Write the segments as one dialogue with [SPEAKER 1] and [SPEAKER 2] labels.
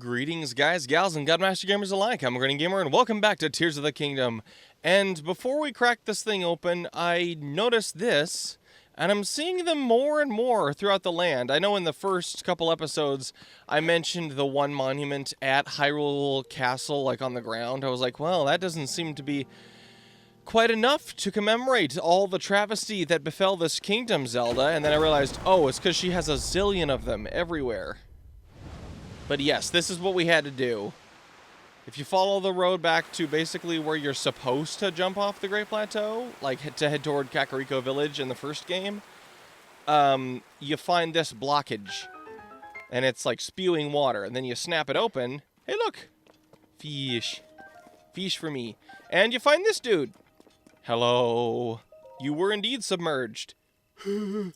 [SPEAKER 1] Greetings, guys, gals, and Godmaster gamers alike. I'm a Grinning gamer, and welcome back to Tears of the Kingdom. And before we crack this thing open, I noticed this, and I'm seeing them more and more throughout the land. I know in the first couple episodes, I mentioned the one monument at Hyrule Castle, like on the ground. I was like, well, that doesn't seem to be quite enough to commemorate all the travesty that befell this kingdom, Zelda. And then I realized, oh, it's because she has a zillion of them everywhere. But yes, this is what we had to do. If you follow the road back to basically where you're supposed to jump off the Great Plateau, like to head toward Kakariko Village in the first game, you find this blockage. And it's like spewing water. And then you snap it open. Hey, look! Fish. Fish for me. And you find this dude. Hello. You were indeed submerged.
[SPEAKER 2] You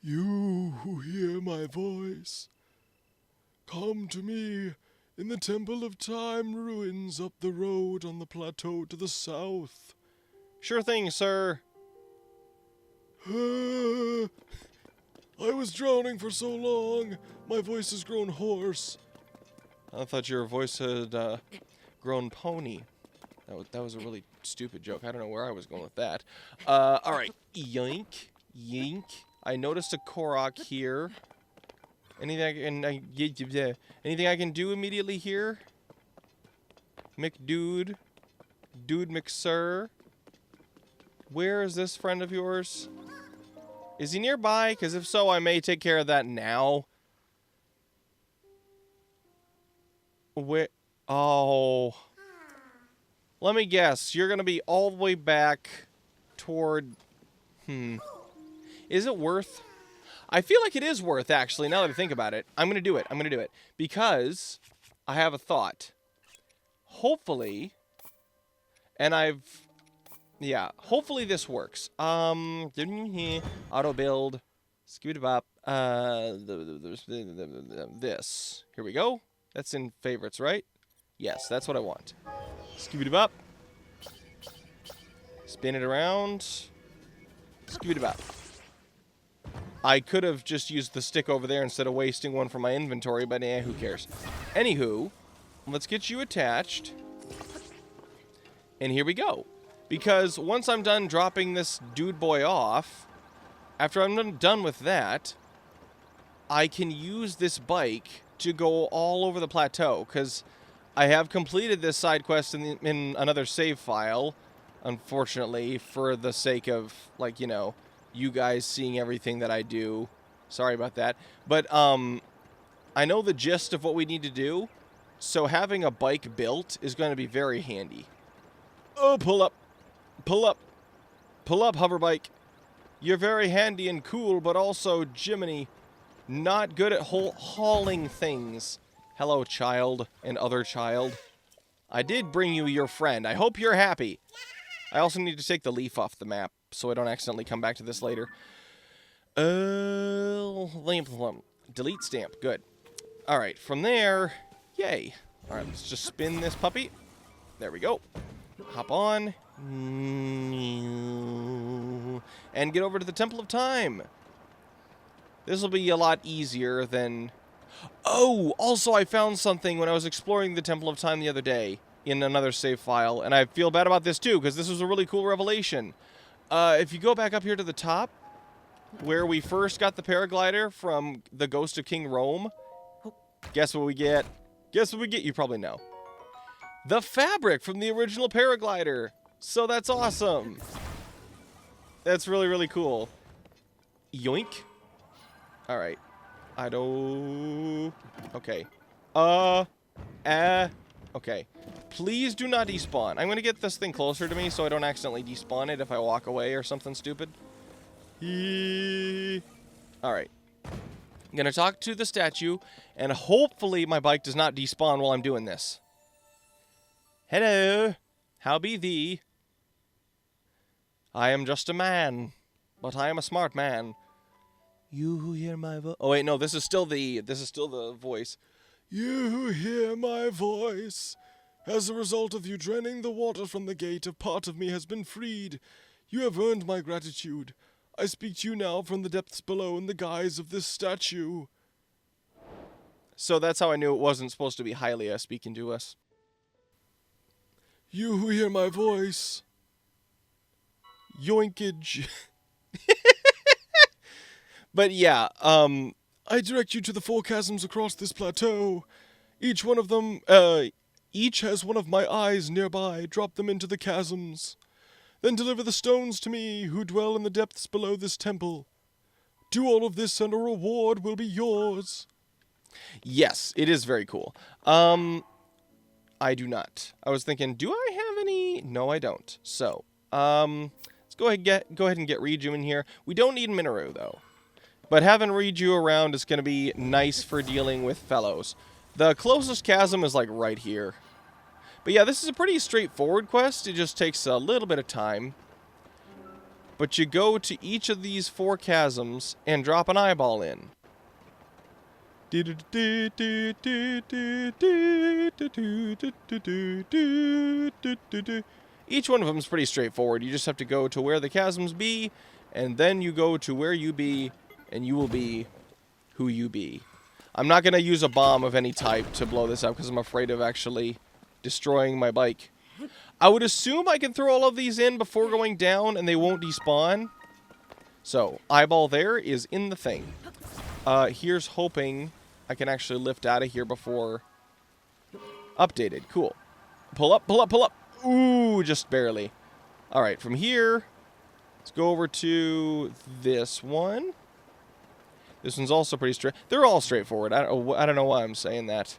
[SPEAKER 2] who hear my voice, come to me in the Temple of Time ruins up the road on the plateau to the south.
[SPEAKER 1] Sure thing, sir.
[SPEAKER 2] I was drowning for so long, my voice has grown hoarse.
[SPEAKER 1] I thought your voice had grown pony. That was a really stupid joke. I don't know where I was going with that. Alright. Yoink. Yink. I noticed a Korok here. Anything I can do immediately here? McDude? Dude McSir? Where is this friend of yours? Is he nearby? Because if so, I may take care of that now. Where? Oh. Let me guess. You're going to be all the way back toward... Is it worth... I feel like it is worth, actually, now that I think about it. I'm going to do it. I'm going to do it. Because I have a thought. Hopefully... And yeah, hopefully this works. Auto build. Scoot it up. This. Here we go. That's in favorites, right? Yes, that's what I want. Scoot it up. Spin it around. Scoot it up. I could have just used the stick over there instead of wasting one from my inventory, but who cares? Anywho, let's get you attached. And here we go. Because once I'm done dropping this dude boy off, after I'm done with that, I can use this bike to go all over the plateau. Because I have completed this side quest in another save file, unfortunately, for the sake of, like, you know, you guys seeing everything that I do. Sorry about that. But I know the gist of what we need to do, so having a bike built is going to be very handy. Oh, pull up. Pull up. Pull up, hover bike. You're very handy and cool, but also, Jiminy, not good at hauling things. Hello, child and other child. I did bring you your friend. I hope you're happy. I also need to take the leaf off the map, so I don't accidentally come back to this later. Delete stamp. Good. Alright, from there, yay. Alright, let's just spin this puppy. There we go. Hop on. And get over to the Temple of Time. This will be a lot easier than... Oh, also I found something when I was exploring the Temple of Time the other day in another save file, and I feel bad about this too, because this was a really cool revelation. If you go back up here to the top, where we first got the paraglider from the Ghost of King Rome, guess what we get? Guess what we get? You probably know. The fabric from the original paraglider. So that's awesome. That's really, really cool. Yoink. Alright. I don't... Okay. Okay. Please do not despawn. I'm going to get this thing closer to me so I don't accidentally despawn it if I walk away or something stupid. Alright. I'm going to talk to the statue, and hopefully my bike does not despawn while I'm doing this. Hello. How be thee? I am just a man, but I am a smart man. You who hear my voice... Oh, wait, no, this is still the voice.
[SPEAKER 2] You who hear my voice. As a result of you draining the water from the gate, a part of me has been freed. You have earned my gratitude. I speak to you now from the depths below in the guise of this statue.
[SPEAKER 1] So that's how I knew it wasn't supposed to be Hylia speaking to us.
[SPEAKER 2] You who hear my voice. Yoinkage.
[SPEAKER 1] But yeah,
[SPEAKER 2] I direct you to the 4 chasms across this plateau. Each one of them, each has one of my eyes nearby. Drop them into the chasms. Then deliver the stones to me, who dwell in the depths below this temple. Do all of this and a reward will be yours.
[SPEAKER 1] yes, it is very cool. I do not. I was thinking, do I have any? No, I don't. So, let's go ahead and get Riju in here. We don't need Minoru though, but having Riju around is going to be nice for dealing with fellows. The closest chasm is like right here. But yeah, this is a pretty straightforward quest. It just takes a little bit of time. But you go to each of these 4 chasms and drop an eyeball in. Each one of them is pretty straightforward. You just have to go to where the chasms be, and then you go to where you be, and you will be who you be. I'm not going to use a bomb of any type to blow this up because I'm afraid of actually destroying my bike. I would assume I can throw all of these in before going down and they won't despawn. So, eyeball there is in the thing. Here's hoping I can actually lift out of here before updated. Cool. Pull up, pull up, pull up. Ooh, just barely. Alright, from here, let's go over to this one. This one's also pretty straight. They're all straightforward. I don't know why I'm saying that.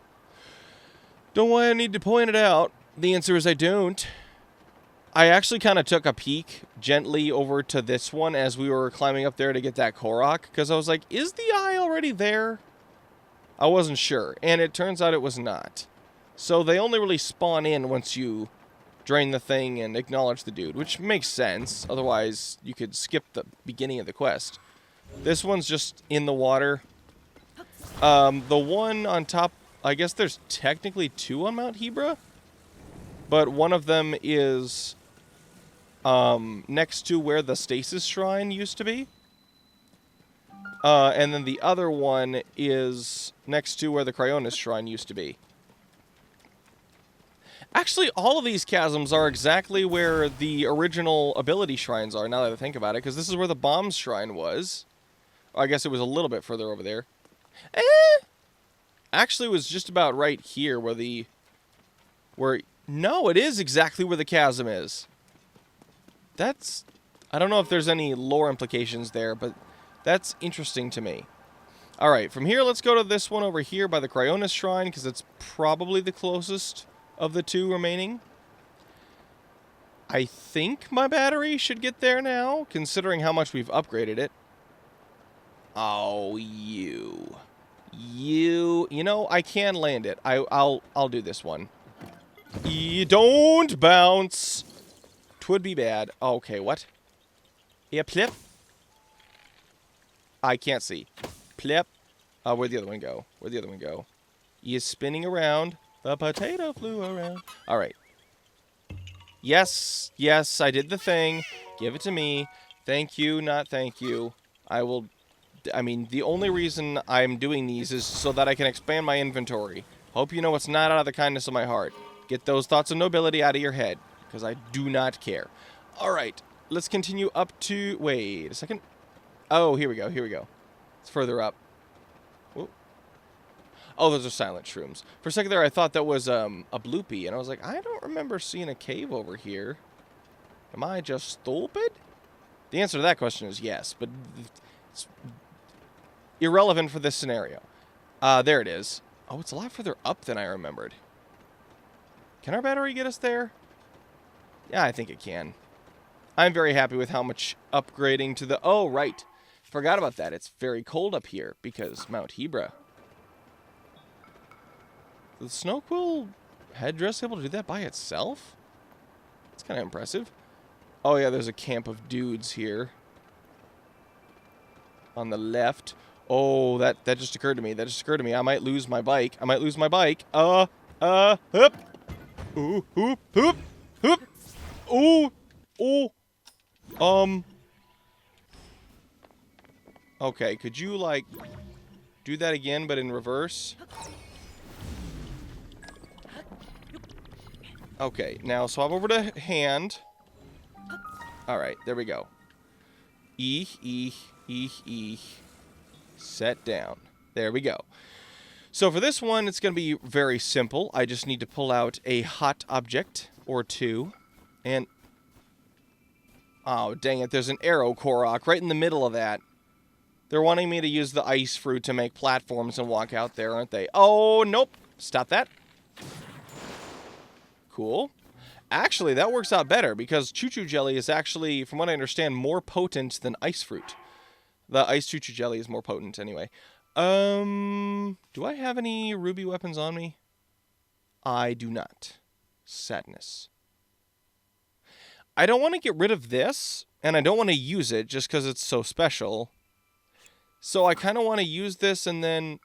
[SPEAKER 1] Don't know why I need to point it out. The answer is I don't. I actually kind of took a peek gently over to this one as we were climbing up there to get that Korok, because I was like, is the eye already there? I wasn't sure, and it turns out it was not. So they only really spawn in once you drain the thing and acknowledge the dude, which makes sense. Otherwise, you could skip the beginning of the quest. This one's just in the water. The one on top, I guess there's technically 2 on Mount Hebra, but one of them is next to where the Stasis Shrine used to be. And then the other one is next to where the Cryonis Shrine used to be. Actually, all of these chasms are exactly where the original ability shrines are, now that I think about it, because this is where the Bombs Shrine was. I guess it was a little bit further over there. Actually, it was just about right here where no, it is exactly where the chasm is. That's... I don't know if there's any lore implications there, but that's interesting to me. Alright, from here, let's go to this one over here by the Cryonis Shrine, because it's probably the closest of the 2 remaining. I think my battery should get there now, considering how much we've upgraded it. Oh, you know, I can land it. I'll do this one. You don't bounce. 'Twould be bad. Okay, what? Yeah, plip. I can't see. Plip. Where'd the other one go? Where'd the other one go? He is spinning around. The potato flew around. All right. Yes, yes, I did the thing. Give it to me. Thank you, not thank you. I mean, the only reason I'm doing these is so that I can expand my inventory. Hope you know it's not out of the kindness of my heart. Get those thoughts of nobility out of your head, because I do not care. All right, let's continue up to... Wait a second. Oh, here we go, here we go. It's further up. Whoa. Oh, those are silent shrooms. For a second there, I thought that was a bloopy, and I was like, I don't remember seeing a cave over here. Am I just stupid? The answer to that question is yes, but it's irrelevant for this scenario. There it is. Oh, it's a lot further up than I remembered. Can our battery get us there? Yeah, I think it can. I'm very happy with how much upgrading to the... Oh, right. Forgot about that. It's very cold up here because Mount Hebra. The Snow Quill headdress able to do that by itself? It's kind of impressive. Oh, yeah, there's a camp of dudes here. On the left. Oh, that just occurred to me. That just occurred to me. I might lose my bike. I might lose my bike. Hoop. Ooh, hoop, hoop, hoop. Ooh, ooh. Okay, could you, like, do that again, but in reverse? Okay, now swap over to hand. Alright, there we go. Set down. There we go. So for this one, it's going to be very simple. I just need to pull out a hot object or two. And... oh, dang it. There's an arrow Korok right in the middle of that. They're wanting me to use the ice fruit to make platforms and walk out there, aren't they? Oh, nope. Stop that. Cool. Actually, that works out better because choo-choo jelly is actually, from what I understand, more potent than ice fruit. The ice choo-choo jelly is more potent anyway. Do I have any ruby weapons on me? I do not. Sadness. I don't want to get rid of this, and I don't want to use it just because it's so special. So I kind of want to use this and then...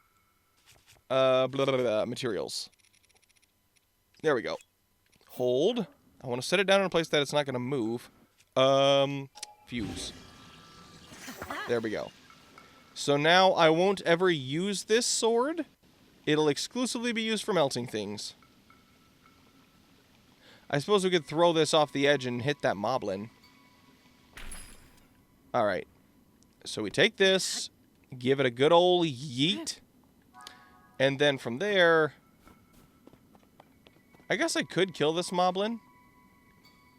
[SPEAKER 1] materials. There we go. Hold. I want to set it down in a place that it's not going to move. Fuse. There we go. So now I won't ever use this sword. It'll exclusively be used for melting things. I suppose we could throw this off the edge and hit that moblin. Alright. So we take this, give it a good old yeet, and then from there... I guess I could kill this moblin.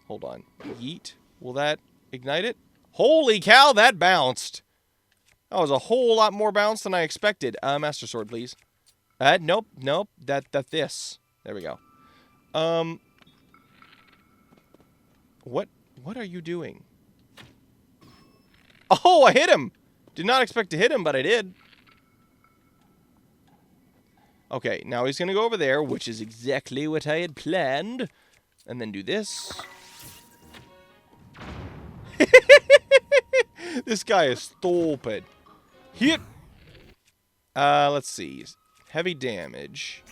[SPEAKER 1] Hold on. Yeet. Will that ignite it? Holy cow, that bounced! That was a whole lot more bounce than I expected. Master Sword, please. Nope, nope. This. There we go. What are you doing? Oh, I hit him! Did not expect to hit him, but I did. Okay, now he's gonna go over there, which is exactly what I had planned. And then do this. This guy is stupid. Hit! Let's see. Heavy damage.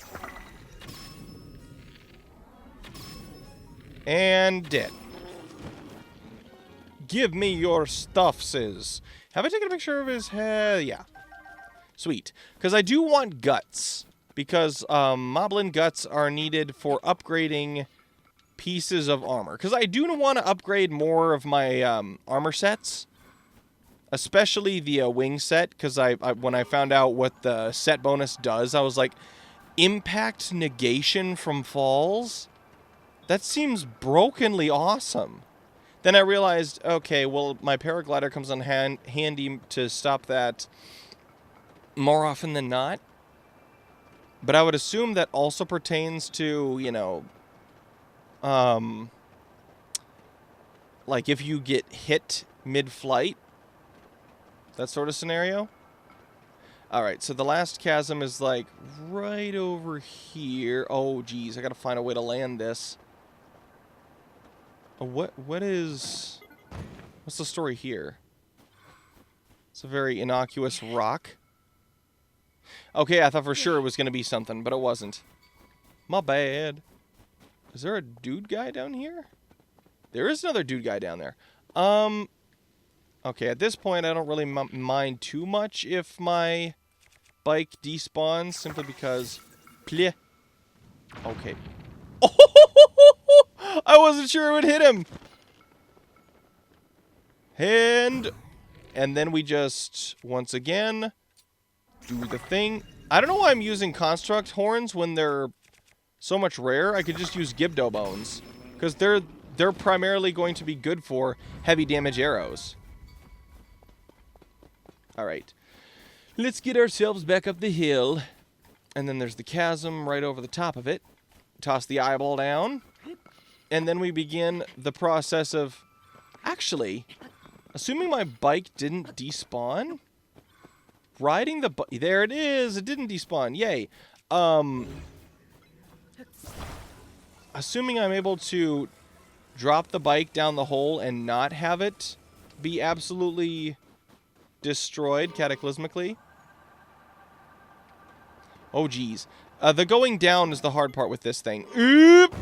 [SPEAKER 1] And dead. Give me your stuff, sis. Have I taken a picture of his head? Yeah. Sweet. Because I do want guts. Because moblin guts are needed for upgrading pieces of armor. Because I do want to upgrade more of my armor sets. Especially the wing set. Because when I found out what the set bonus does, I was like, impact negation from falls? That seems brokenly awesome. Then I realized, okay, well, my paraglider comes on handy to stop that more often than not. But I would assume that also pertains to, you know, like if you get hit mid-flight, that sort of scenario. Alright, so the last chasm is like right over here. Oh, geez, I gotta find a way to land this. What's the story here? It's a very innocuous rock. Okay, I thought for sure it was going to be something, but it wasn't. My bad. Is there a dude guy down here? There is another dude guy down there. Okay, at this point, I don't really mind too much if my bike despawns, simply because... Pleh. Okay. Oh, I wasn't sure it would hit him. And then we just, once again, do the thing. I don't know why I'm using construct horns when they're so much rare. I could just use Gibdo bones, because they're primarily going to be good for heavy damage arrows. Alright. Let's get ourselves back up the hill. And then there's the chasm right over the top of it. Toss the eyeball down. And then we begin the process of... Actually, assuming my bike didn't despawn... Riding the bike... There it is! It didn't despawn. Yay. Assuming I'm able to drop the bike down the hole and not have it be absolutely destroyed cataclysmically. Oh, geez. The going down is the hard part with this thing. Oop!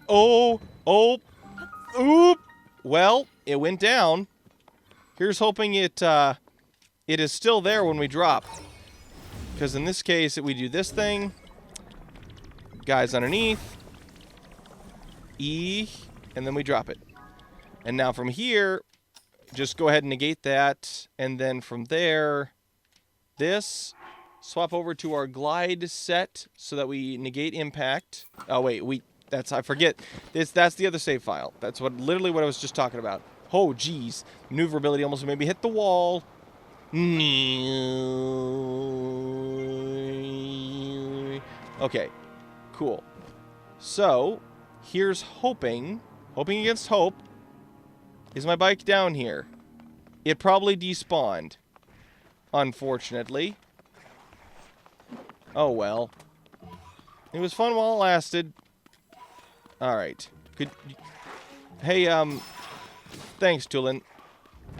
[SPEAKER 1] Oh! Oh! Oop! Well, it went down. Here's hoping it is still there when we drop. Because in this case, we do this thing. Guys underneath. E, and then we drop it. And now from here, just go ahead and negate that. And then from there, this, swap over to our glide set so that we negate impact. Oh, wait, I forget. That's the other save file. That's literally what I was just talking about. Oh, geez. Maneuverability almost made me hit the wall. Okay, cool. So, here's hoping. Hoping against hope. Is my bike down here? It probably despawned. Unfortunately. Oh, well. It was fun while it lasted. Alright. Hey, thanks, Tulin.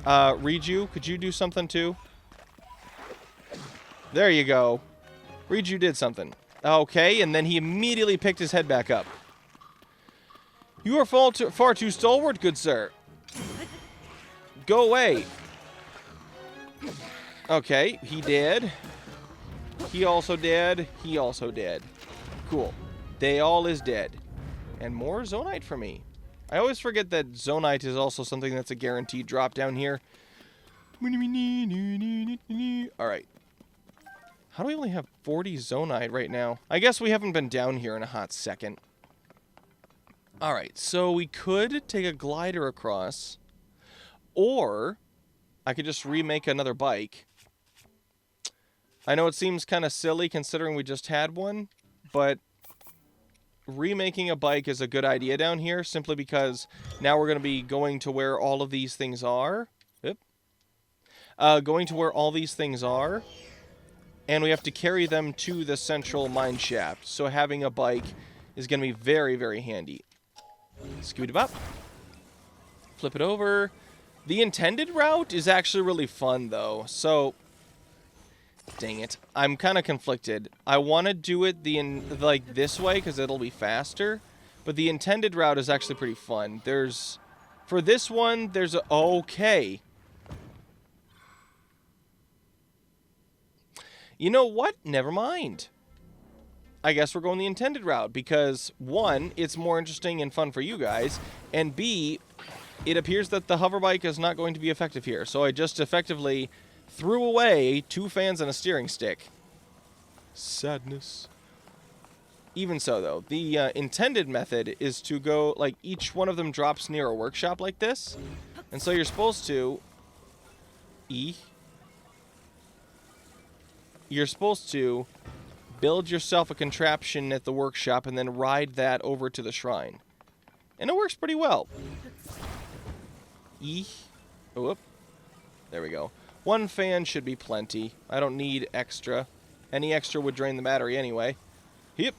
[SPEAKER 1] Riju, could you do something too? There you go. Riju did something. Okay, and then he immediately picked his head back up. You are far too stalwart, good sir. Go away. Okay, he did. He also did. He also did. Cool. They all is dead. And more Zonite for me. I always forget that Zonite is also something that's a guaranteed drop down here. Alright. How do we only have 40 Zonite right now? I guess we haven't been down here in a hot second. Alright, so we could take a glider across. Or I could just remake another bike. I know it seems kind of silly considering we just had one, but remaking a bike is a good idea down here simply because now we're going to be going to where all of these things are. Yep. Going to where all these things are, and we have to carry them to the central mine shaft. So having a bike is going to be very, very handy. Scoot it up. Flip it over. The intended route is actually really fun, though. So, dang it. I'm kind of conflicted. I want to do it like this way because it'll be faster. But the intended route is actually pretty fun. For this one, there's a... Okay. You know what? Never mind. I guess we're going the intended route because, one, it's more interesting and fun for you guys, and B, it appears that the hover bike is not going to be effective here. So I just effectively threw away 2 fans and a steering stick.
[SPEAKER 2] Sadness.
[SPEAKER 1] Even so, though, the intended method is to go, like, each one of them drops near a workshop like this. And so you're supposed to... You're supposed to build yourself a contraption at the workshop and then ride that over to the shrine. And it works pretty well. Oh, whoop. There we go. 1 fan should be plenty. I don't need extra. Any extra would drain the battery anyway. Yep.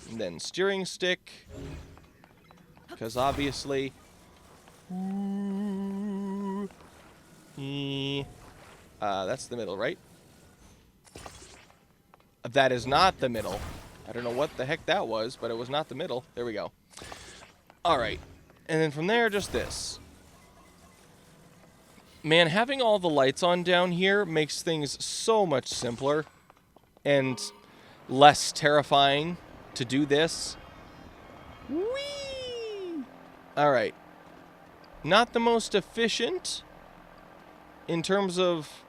[SPEAKER 1] And then steering stick. Because obviously... that's the middle, right? That is not the middle. I don't know what the heck that was, but it was not the middle. There we go. Alright. And then from there, just this. Man, having all the lights on down here makes things so much simpler and less terrifying to do this. Whee! Alright. Not the most efficient in terms of...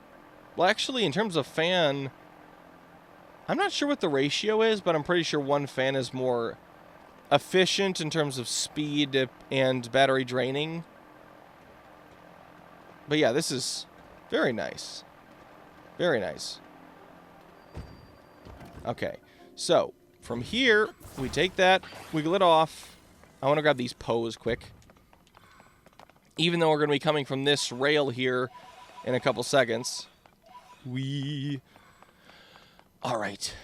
[SPEAKER 1] Well, actually, in terms of fan... I'm not sure what the ratio is, but I'm pretty sure 1 fan is more efficient in terms of speed and battery draining. But yeah, this is very nice. Very nice. Okay, so from here, we take that, wiggle it off. I want to grab these Poes quick. Even though we're going to be coming from this rail here in a couple seconds. Alright.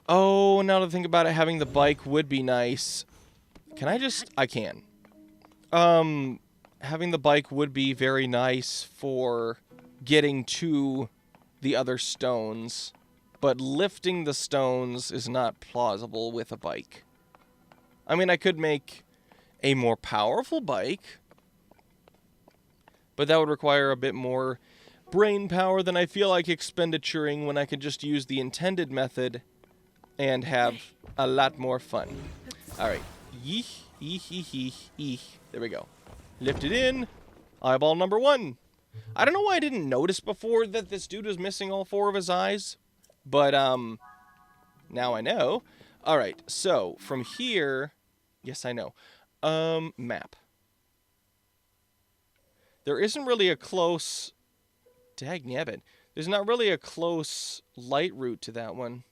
[SPEAKER 1] Oh, now to think about it, having the bike would be nice. Can I just... I can. Having the bike would be very nice for getting to the other stones. But lifting the stones is not plausible with a bike. I mean, I could make a more powerful bike. But that would require a bit more... brain power than I feel like expendituring when I could just use the intended method and have a lot more fun. Alright. There we go. Lift it in. Eyeball number 1. I don't know why I didn't notice before that this dude was missing all 4 of his eyes. But, now I know. Alright, so, from here... Yes, I know. Map. There isn't really a close... Dagnabbit. There's not really a close light route to that one.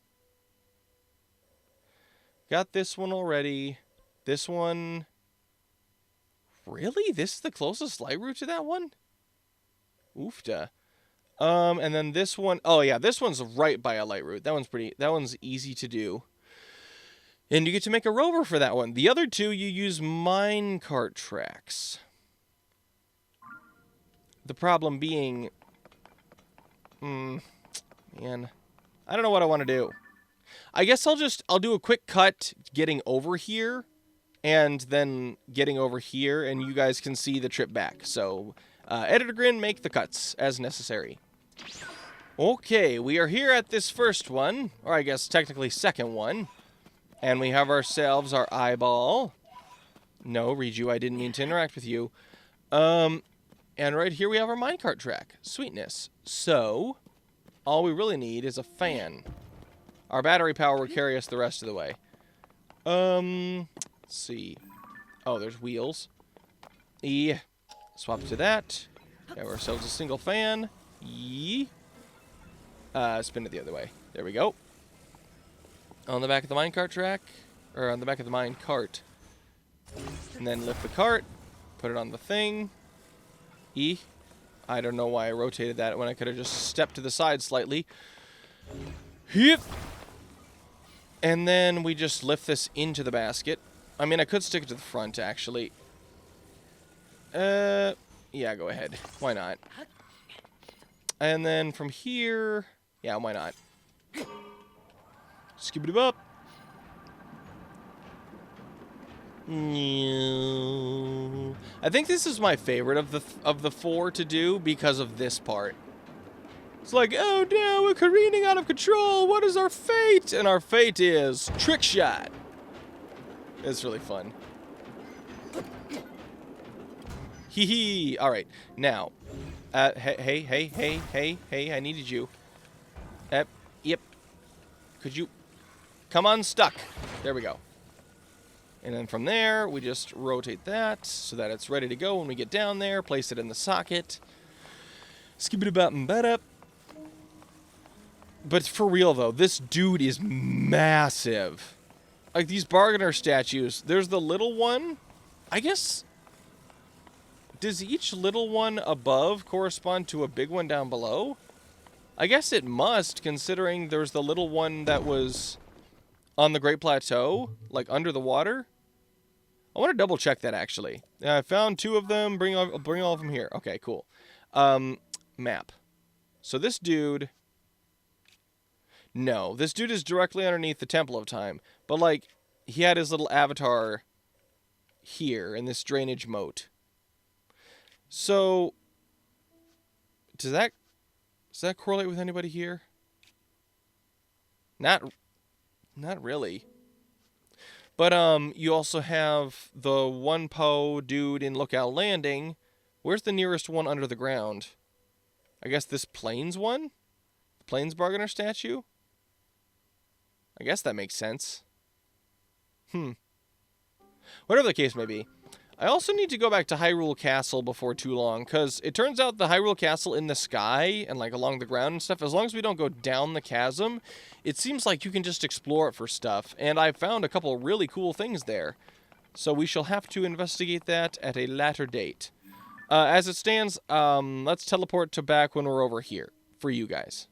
[SPEAKER 1] Got this one already. This one... Really? This is the closest light route to that one? Oofda. And then this one... Oh, yeah, this one's right by a light route. That one's easy to do. And you get to make a rover for that one. The other 2, you use minecart tracks. The problem being... man. I don't know what I want to do. I guess I'll do a quick cut getting over here. And then getting over here. And you guys can see the trip back. So, Editor Grin, make the cuts as necessary. Okay, we are here at this first one. Or I guess technically second one. And we have ourselves our eyeball. No, Riju, I didn't mean to interact with you. And right here we have our minecart track. Sweetness. So, all we really need is a fan. Our battery power will carry us the rest of the way. Let's see. Oh, there's wheels. Swap to that. Have ourselves a single fan. Spin it the other way. There we go. On the back of the minecart track, or on the back of the minecart. And then lift the cart, put it on the thing. I don't know why I rotated that when I could have just stepped to the side slightly. Yep. And then we just lift this into the basket. I mean, I could stick it to the front, actually. Yeah, go ahead. Why not? And then from here... Yeah, why not? Skip it up. I think this is my favorite of the 4 to do because of this part. It's like, oh no, we're careening out of control. What is our fate? And our fate is trick shot. It's really fun. Hee hee. All right, now, hey, I needed you. Yep. Could you come unstuck? There we go. And then from there, we just rotate that so that it's ready to go when we get down there. Place it in the socket. Skip it about and bet up. But for real, though, this dude is massive. Like, these bargainer statues, there's the little one. I guess... Does each little one above correspond to a big one down below? I guess it must, considering there's the little one that was on the Great Plateau, like under the water. I want to double check that, actually. I found 2 of them. Bring all of them here. Okay, cool. Map. So this dude... No, this dude is directly underneath the Temple of Time. But, like, he had his little avatar here in this drainage moat. So, does that correlate with anybody here? Not really. But, you also have the one Po dude in Lookout Landing. Where's the nearest one under the ground? I guess this Plains one? The Plains Bargainer statue? I guess that makes sense. Whatever the case may be. I also need to go back to Hyrule Castle before too long, because it turns out the Hyrule Castle in the sky and, like, along the ground and stuff, as long as we don't go down the chasm, it seems like you can just explore it for stuff, and I found a couple really cool things there. So we shall have to investigate that at a later date. As it stands, let's teleport to back when we're over here, for you guys.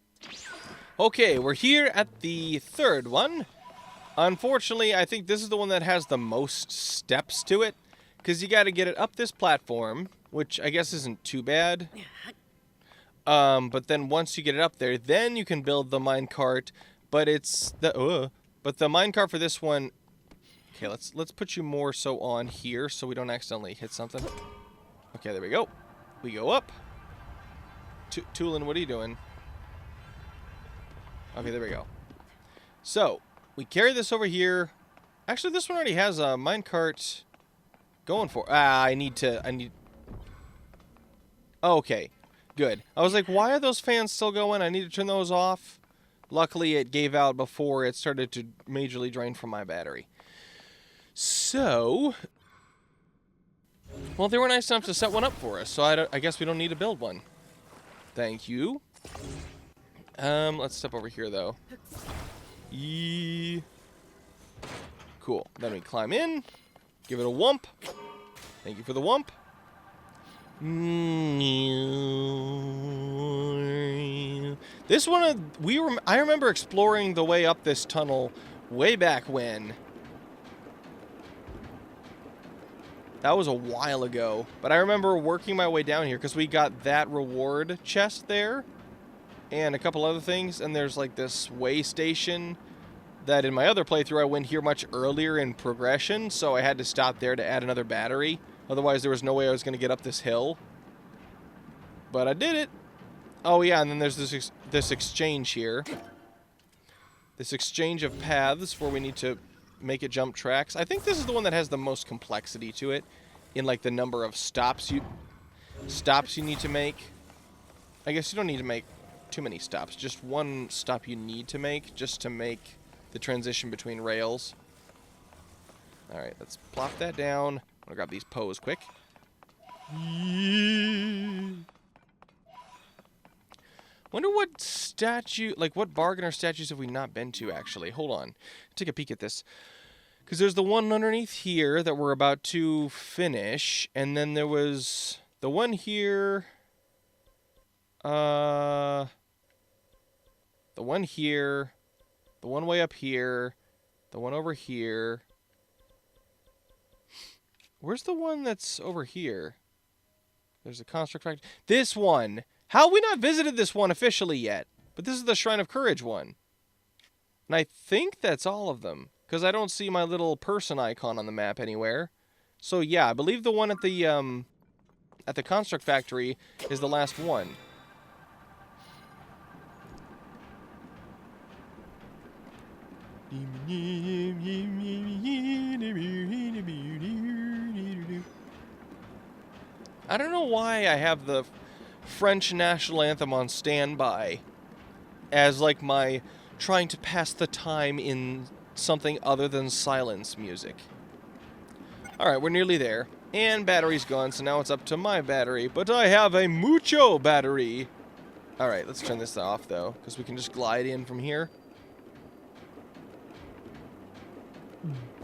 [SPEAKER 1] Okay, we're here at the 3rd one. Unfortunately, I think this is the one that has the most steps to it. Because you got to get it up this platform, which I guess isn't too bad. But then once you get it up there, then you can build the minecart. But it's the minecart for this one. Okay, let's put you more so on here so we don't accidentally hit something. Okay, there we go. We go up. Toolin, what are you doing? Okay, there we go. So we carry this over here. Actually, this one already has a minecart. going for? I need... Okay, good. I was like, why are those fans still going? I need to turn those off. Luckily, it gave out before it started to majorly drain from my battery. So... Well, they were nice enough to set one up for us, so I guess we don't need to build one. Thank you. Let's step over here, though. Cool. Then we climb in. Give it a whump. Thank you for the whump. This one, I remember exploring the way up this tunnel way back when. That was a while ago. But I remember working my way down here because we got that reward chest there. And a couple other things. And there's like this way station that in my other playthrough I went here much earlier in progression. So I had to stop there to add another battery. Otherwise there was no way I was going to get up this hill. But I did it. Oh yeah, and then there's this exchange here. This exchange of paths where we need to make it jump tracks. I think this is the one that has the most complexity to it in like the number of stops you need to make. I guess you don't need to make too many stops. Just one stop you need to make just to make the transition between rails. All right, let's plop that down. I'm gonna grab these poes quick. Wonder what statue, like what bargainer statues have we not been to, actually. Hold on. Take a peek at this. Because there's the one underneath here that we're about to finish. And then there was the one here. The one here. The one way up here. The one over here. Where's the one that's over here? There's a construct factory. This one! How have we not visited this one officially yet? But this is the Shrine of Courage one. And I think that's all of them. Because I don't see my little person icon on the map anywhere. So yeah, I believe the one at the construct factory is the last one. I don't know why I have the French national anthem on standby as like my trying to pass the time in something other than silence music. Alright, we're nearly there. And battery's gone, so now it's up to my battery. But I have a mucho battery. Alright, let's turn this off though, because we can just glide in from here.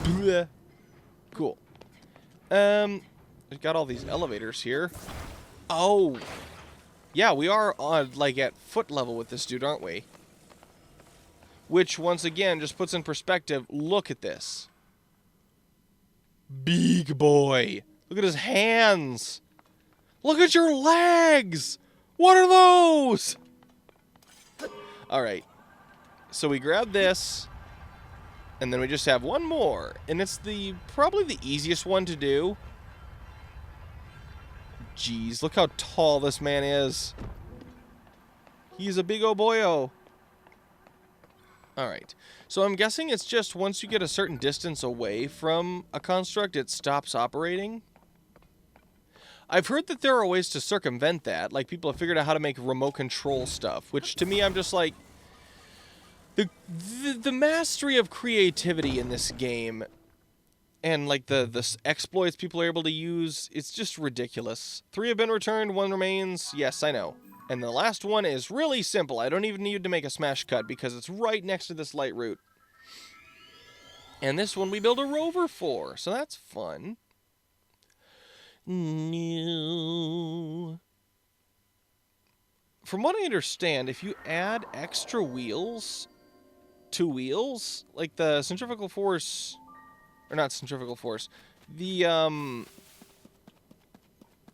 [SPEAKER 1] Bleh. Cool. We've got all these elevators here. Oh! Yeah, we are on, like, at foot level with this dude, aren't we? Which, once again, just puts in perspective, look at this. Big boy. Look at his hands. Look at your legs! What are those? Alright. So we grab this, and then we just have one more. And it's probably the easiest one to do. Jeez, look how tall this man is. He's a big ol' boyo. Alright, so I'm guessing it's just once you get a certain distance away from a construct, it stops operating. I've heard that there are ways to circumvent that, like people have figured out how to make remote control stuff, which to me I'm just like, the mastery of creativity in this game and like the exploits people are able to use, it's just ridiculous. 3 have been returned, 1 remains. Yes, I know. And the last one is really simple. I don't even need to make a smash cut because it's right next to this light route. And this one we build a rover for, so that's fun. New. From what I understand, if you add extra wheels to wheels, like the centrifugal force, or not centrifugal force, the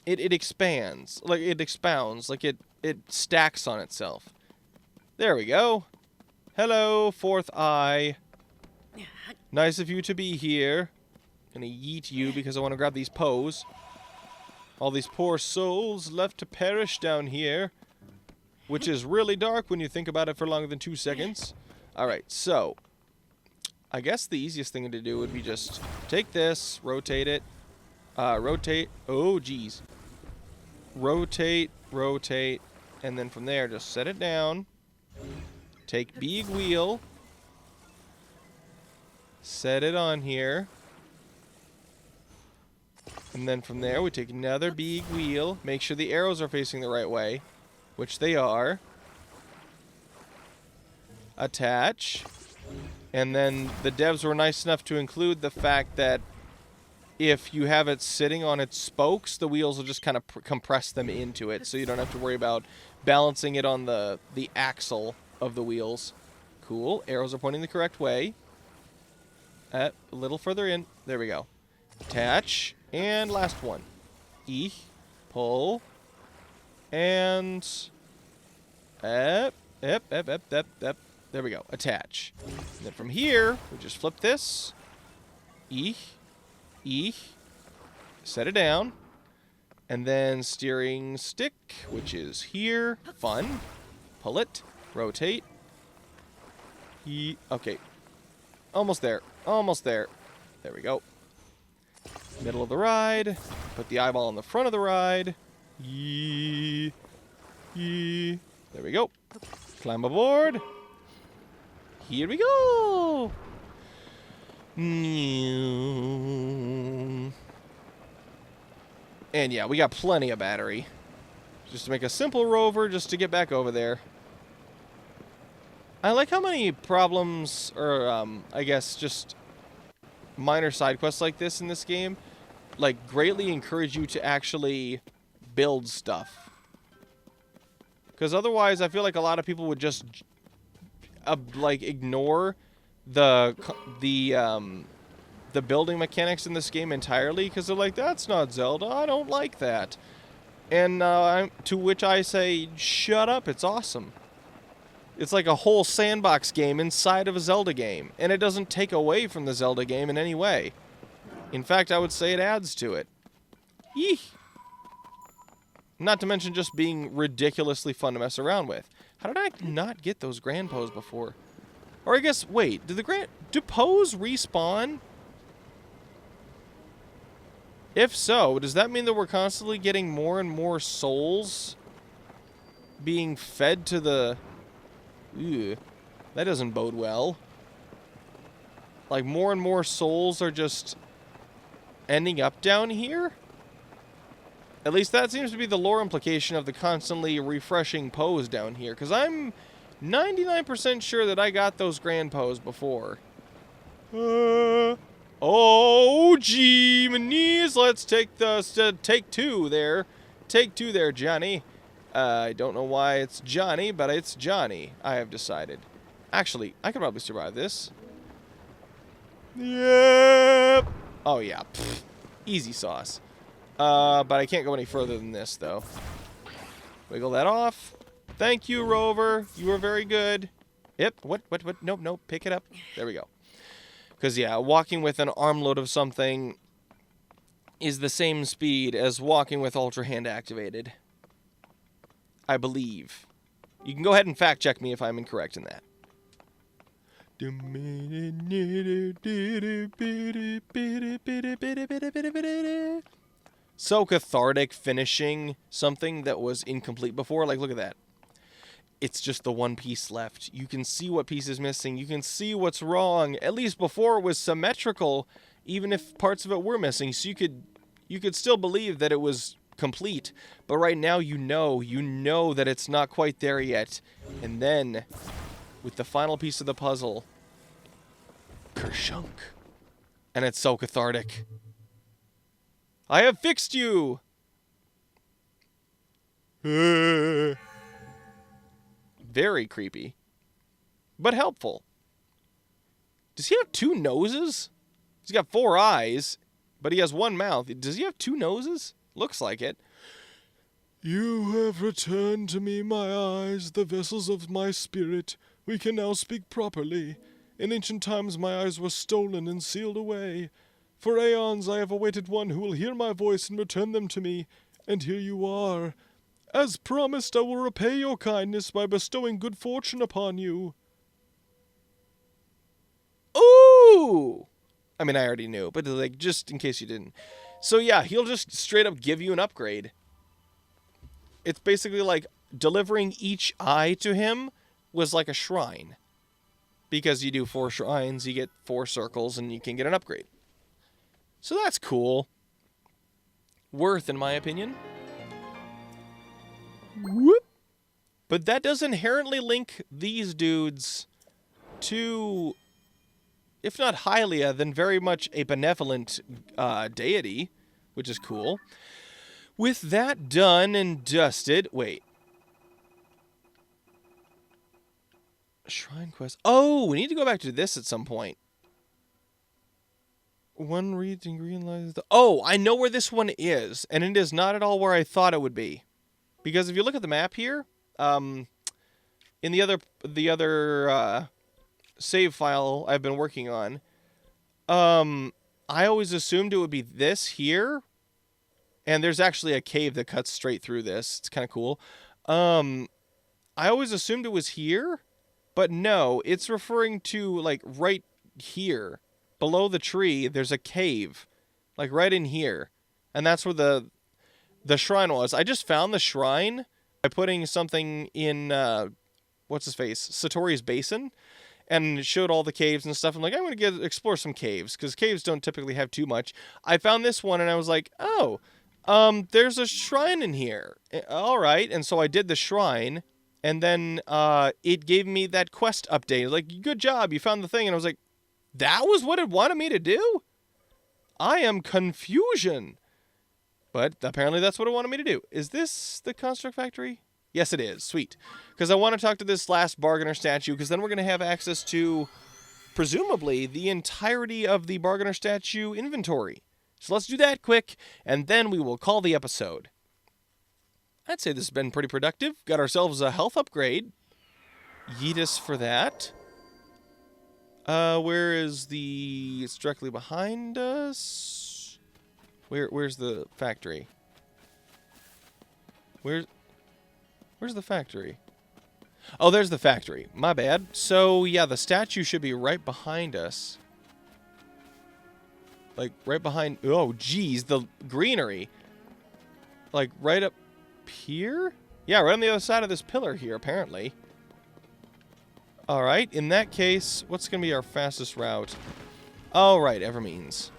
[SPEAKER 1] it expands, like it expounds, like it stacks on itself. There we go. Hello, fourth eye. Nice of you to be here. Gonna yeet you because I want to grab these poes. All these poor souls left to perish down here, which is really dark when you think about it for longer than 2 seconds. Alright, so I guess the easiest thing to do would be just take this, rotate it. Rotate. Oh, geez. Rotate, rotate. And then from there, just set it down. Take big wheel. Set it on here. And then from there, we take another big wheel. Make sure the arrows are facing the right way, which they are. Attach. And then the devs were nice enough to include the fact that if you have it sitting on its spokes, the wheels will just kind of compress them into it, so you don't have to worry about balancing it on the axle of the wheels. Cool. Arrows are pointing the correct way. A little further in. There we go. Attach. And last one. Pull. And... There we go. Attach. And then from here, we just flip this. Set it down. And then steering stick, which is here. Fun. Pull it. Rotate. Okay. Almost there. Almost there. There we go. Middle of the ride. Put the eyeball in the front of the ride. There we go. Climb aboard. Here we go. And yeah, we got plenty of battery. Just to make a simple rover, just to get back over there. I like how many problems, or I guess just minor side quests like this in this game, like greatly encourage you to actually build stuff. Because otherwise, I feel like a lot of people would just like ignore the building mechanics in this game entirely, because they're like, that's not Zelda, I don't like that. And to which I say, shut up, it's awesome. It's like a whole sandbox game inside of a Zelda game, and it doesn't take away from the Zelda game in any way. In fact, I would say it adds to it. Eeh. Not to mention just being ridiculously fun to mess around with. How did I not get those grand pose before? Or I guess, wait, do pose respawn? If so, does that mean that we're constantly getting more and more souls being fed to the... Ew, that doesn't bode well. Like, more and more souls are just ending up down here? At least that seems to be the lore implication of the constantly refreshing pose down here, because I'm 99% sure that I got those grand pose before. Oh, gee, my knees. Let's take take two there. Take two there, Johnny. I don't know why it's Johnny, but it's Johnny, I have decided. Actually, I could probably survive this. Yep. Oh, yeah. Pfft. Easy sauce. But I can't go any further than this, though. Wiggle that off. Thank you, Rover. You were very good. Yep. What? Nope, nope. Pick it up. There we go. Because, yeah, walking with an armload of something is the same speed as walking with Ultra Hand activated. I believe. You can go ahead and fact check me if I'm incorrect in that. So cathartic finishing something that was incomplete before. Like, look at that. It's just the one piece left. You can see what piece is missing. You can see what's wrong. At least before it was symmetrical, even if parts of it were missing. So you could still believe that it was complete. But right now you know that it's not quite there yet. And then, with the final piece of the puzzle, kershunk. And it's so cathartic. I have fixed you! Very creepy. But helpful. Does he have two noses? He's got 4 eyes, but he has 1 mouth. Does he have 2 noses? Looks like it.
[SPEAKER 2] You have returned to me, my eyes, the vessels of my spirit. We can now speak properly. In ancient times my eyes were stolen and sealed away. For aeons I have awaited one who will hear my voice and return them to me. And here you are. As promised, I will repay your kindness by bestowing good fortune upon you.
[SPEAKER 1] Ooh! I mean, I already knew, but like, just in case you didn't. So yeah, he'll just straight up give you an upgrade. It's basically like delivering each eye to him was like a shrine. Because you do 4 shrines, you get 4 circles, and you can get an upgrade. So that's cool. Worth, in my opinion. Whoop. But that does inherently link these dudes to, if not Hylia, then very much a benevolent deity, which is cool. With that done and dusted... Wait. Shrine quest. Oh, we need to go back to this at some point. One reads and green lies. Oh, I know where this one is, and it is not at all where I thought it would be. Because if you look at the map here, in the other save file I've been working on, I always assumed it would be this here, and there's actually a cave that cuts straight through this. It's kind of cool. I always assumed it was here. But no, it's referring to, like, right here. Below the tree, there's a cave. Like, right in here. And that's where the shrine was. I just found the shrine by putting something in, what's-his-face? Satori's basin. And it showed all the caves and stuff. I'm like, I'm going to explore some caves. Because caves don't typically have too much. I found this one, and I was like, oh, there's a shrine in here. All right. And so I did the shrine. And then it gave me that quest update. Like, good job, you found the thing. And I was like, that was what it wanted me to do? I am confusion. But apparently that's what it wanted me to do. Is this the construct factory? Yes, it is. Sweet. Because I want to talk to this last bargainer statue, because then we're going to have access to, presumably, the entirety of the bargainer statue inventory. So let's do that quick, and then we will call the episode. I'd say this has been pretty productive. Got ourselves a health upgrade. Yeet us for that. Where is the... It's directly behind us. Where's the factory? Where's the factory? Oh, there's the factory. My bad. So, yeah, the statue should be right behind us. Like, right behind... Oh, geez, the greenery. Like, right up... here? Yeah, right on the other side of this pillar here, apparently. Alright, in that case, what's going to be our fastest route? Alright, Evermeans.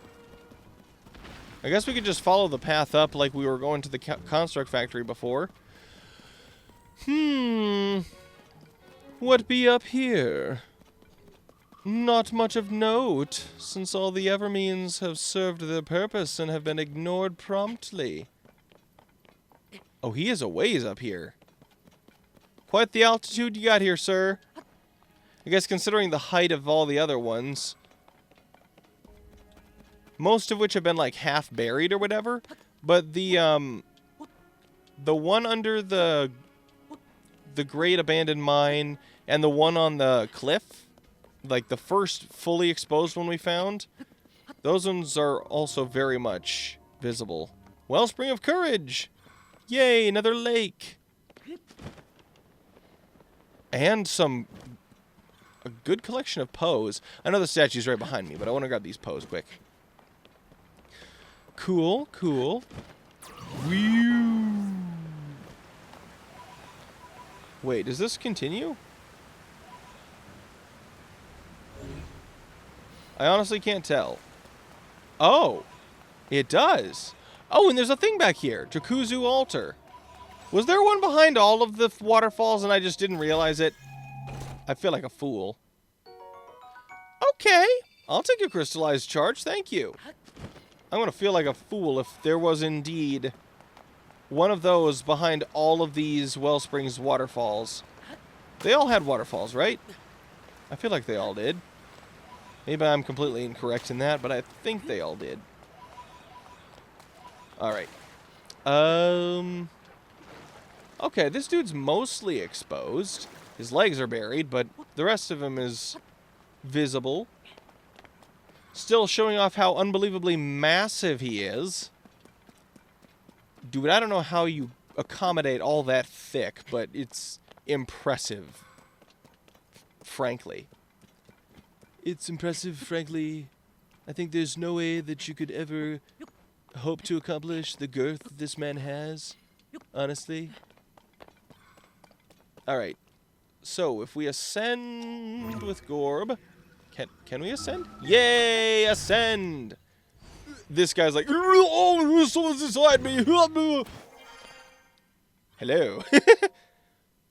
[SPEAKER 1] I guess we could just follow the path up like we were going to the construct factory before. What be up here? Not much of note, since all the Evermeans have served their purpose and have been ignored promptly. Oh, he is a ways up here. Quite the altitude you got here, sir. I guess considering the height of all the other ones. Most of which have been like half buried or whatever. But the one under the great abandoned mine and the one on the cliff, like the first fully exposed one we found, those ones are also very much visible. Wellspring of Courage! Yay, another lake! And a good collection of Poes. I know the statue's right behind me, but I want to grab these Poes quick. Cool, cool. Whew. Wait, does this continue? I honestly can't tell. Oh, it does. Oh, and there's a thing back here. Jakuzu Altar. Was there one behind all of the waterfalls and I just didn't realize it? I feel like a fool. Okay, I'll take a crystallized charge, thank you. I'm going to feel like a fool if there was indeed one of those behind all of these Wellsprings waterfalls. They all had waterfalls, right? I feel like they all did. Maybe I'm completely incorrect in that, but I think they all did. Alright. Okay, this dude's mostly exposed. His legs are buried, but the rest of him is visible. Still showing off how unbelievably massive he is. Dude, I don't know how you accommodate all that thick, but it's impressive. Frankly. It's impressive, frankly. I think there's no way that you could ever hope to accomplish the girth this man has, honestly. Alright. So, if we ascend with Gorb... Can we ascend? Yay! Ascend! This guy's like... Oh, someone's inside me! Hello.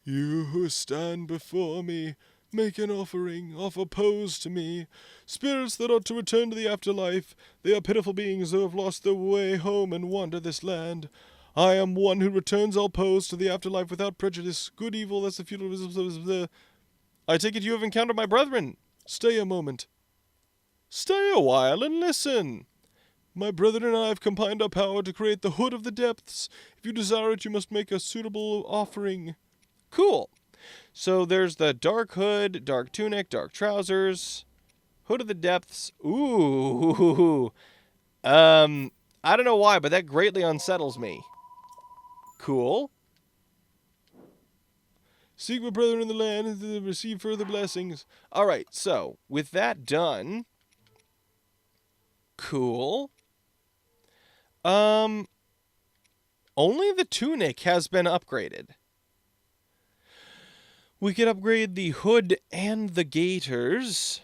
[SPEAKER 2] You who stand before me, make an offering, offer pose to me. Spirits that ought to return to the afterlife, they are pitiful beings who have lost their way home and wander this land. I am one who returns all pose to the afterlife without prejudice. Good, evil, that's the futile... I take it you have encountered my brethren. Stay a moment. Stay a while and listen. My brethren and I have combined our power to create the Hood of the Depths. If you desire it, you must make a suitable offering.
[SPEAKER 1] Cool. So there's the dark hood, dark tunic, dark trousers, Hood of the Depths. Ooh. I don't know why, but that greatly unsettles me. Cool.
[SPEAKER 2] Seek my brethren in the land and receive further blessings.
[SPEAKER 1] Alright, so, with that done... Cool. Only the tunic has been upgraded. We could upgrade the hood and the gaiters.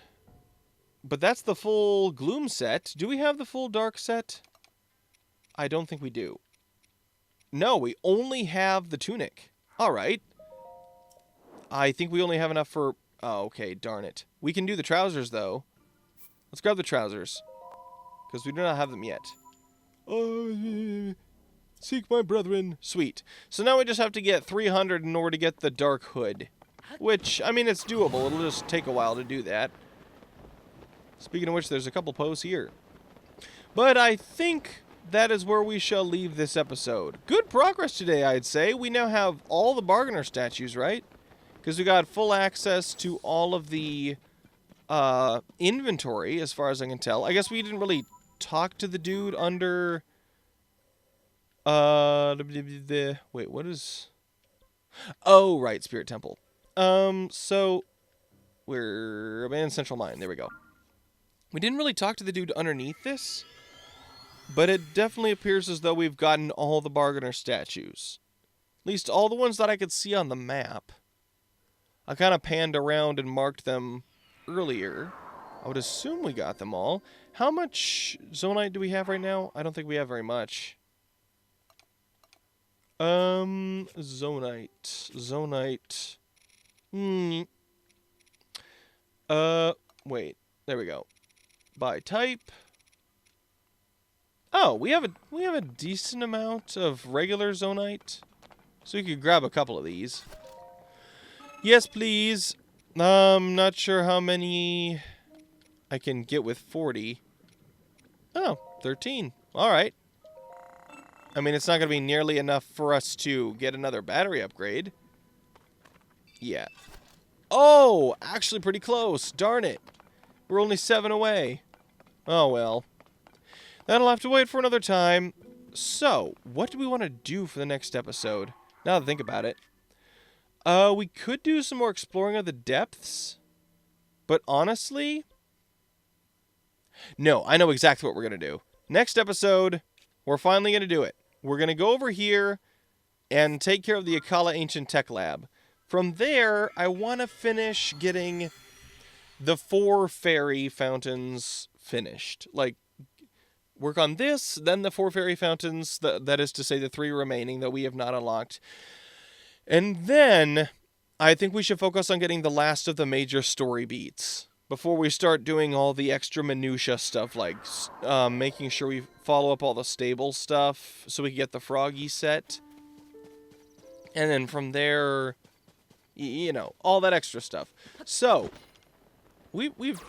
[SPEAKER 1] But that's the full gloom set. Do we have the full dark set? I don't think we do. No, we only have the tunic. Alright. I think we only have enough for... Oh, okay, darn it. We can do the trousers, though. Let's grab the trousers. Because we do not have them yet.
[SPEAKER 2] Seek my brethren.
[SPEAKER 1] Sweet. So now we just have to get 300 in order to get the dark hood. Which, I mean, it's doable. It'll just take a while to do that. Speaking of which, there's a couple posts here. But I think that is where we shall leave this episode. Good progress today, I'd say. We now have all the bargainer statues, right? Because we got full access to all of the inventory, as far as I can tell. I guess we didn't really talk to the dude under... Wait, what is... Oh, right, Spirit Temple. So... We're abandoned Central Mine. There we go. We didn't really talk to the dude underneath this, but it definitely appears as though we've gotten all the bargainer statues. At least all the ones that I could see on the map. I kind of panned around and marked them earlier. I would assume we got them all. How much Zonite do we have right now? I don't think we have very much. Zonite. Wait. There we go. By type. Oh, we have a decent amount of regular Zonite. So we could grab a couple of these. Yes, please. Not sure how many I can get with 40. Oh, 13. Alright. I mean, it's not going to be nearly enough for us to get another battery upgrade. Yeah. Oh, actually pretty close. Darn it. We're only 7 away. Oh, well. That'll have to wait for another time. So, what do we want to do for the next episode? Now that I think about it. We could do some more exploring of the depths. But honestly... No, I know exactly what we're going to do. Next episode, we're finally going to do it. We're going to go over here and take care of the Akala Ancient Tech Lab. From there, I want to finish getting the 4 fairy fountains finished. Like, work on this, then the 4 fairy fountains, that is to say the 3 remaining that we have not unlocked. And then, I think we should focus on getting the last of the major story beats before we start doing all the extra minutia stuff, like making sure we follow up all the stable stuff so we can get the Froggy set. And then from there, you know, all that extra stuff. So, we've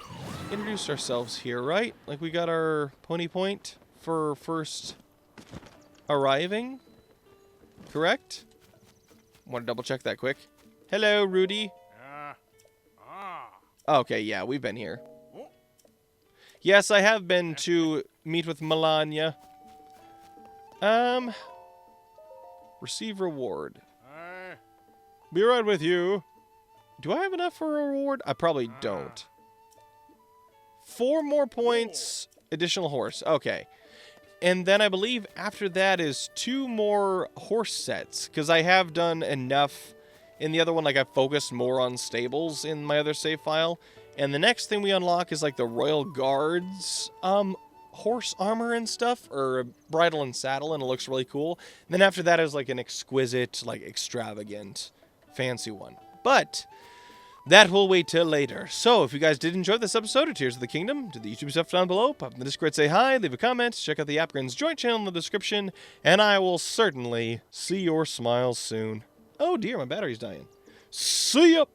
[SPEAKER 1] introduced ourselves here, right? Like, we got our pony point for first arriving, correct? Want to double check that quick. Hello, Rudy. Okay, yeah, we've been here. Yes, I have been to meet with Melania. Receive reward. Be right with you. Do I have enough for a reward? I probably don't. 4 more points, additional horse. Okay. And then I believe after that is 2 more horse sets, because I have done enough in the other one. Like, I focused more on stables in my other save file. And the next thing we unlock is like the Royal Guards horse armor and stuff, or bridle and saddle, and it looks really cool. And then after that is like an exquisite, like extravagant, fancy one. But that will wait till later. So, if you guys did enjoy this episode of Tears of the Kingdom, do the YouTube stuff down below, pop in the Discord, say hi, leave a comment, check out the Apkinz joint channel in the description, and I will certainly see your smiles soon. Oh dear, my battery's dying. See ya!